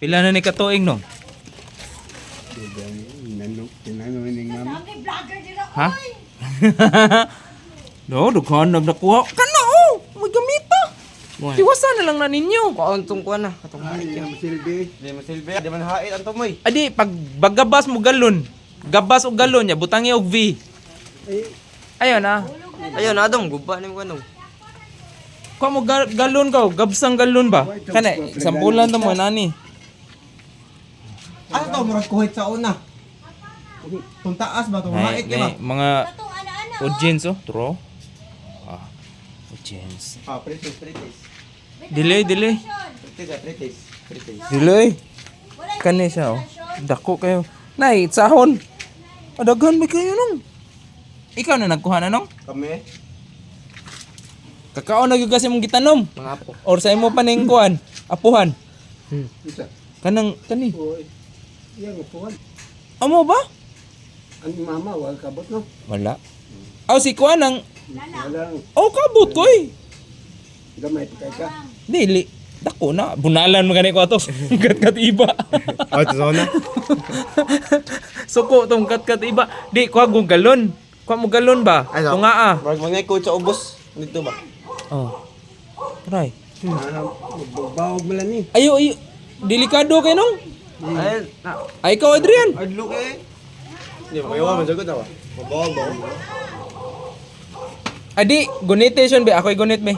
Pila na ni katuig no? Ha? No, dughan nagnakuha. Kana oh, may gamita. Iwasan na lang na ninyo. Kauntong kuha na. Katong hait yan. Di masilbi. Di man hait ang tumoy. Adi, pag bagabas mo galon, gabas og galon ya, butangi og V. Ayun ah. Ayun, adong. Guba ni mo kanong. Kuha mo galon ka, gabsang galon ba? Kana, sampulan to mo nani. Ano to? Murag kuhit sa una. Kung taas ba? Itong hait ka ba? Mga audience oh, tro. Ah, audience. Pritis. Delay. Pritis. Delay. Kani siya oh. Dako kayo. Nay, sahon. Adaghan may kayo nung. Ikaw na nagkuha na nung? Kami? Kakao na yung kasi mong gitanom. Mga apo. Or sa imo pa ning kuan, apuhan. Isa. Kanang kani. Oy. Yang upuan. Amo ba? Ang mama wal kabot no. Wala. Aw si kuan ang Walang oh kabot ko eh. gamay kay ka. Dili. Dako na. Bunalan mo gani ko ato. Kat iba. Oh, ito na. Suko tong kat iba. Di kuha mo galon. Kuha mo galon ba? Ay, no. Tunga ah. Murag mga ikot sa ubos. Dito ba? Oh. Try. Bawog mo lang ni. Ayo. Delikado kay nung. Ayun. Ay ikaw Adrian. Hard look eh. Hindi mo kayo man sagot na ba? Mabawag ba? Adi, gunitation be. Ako'y gunit me.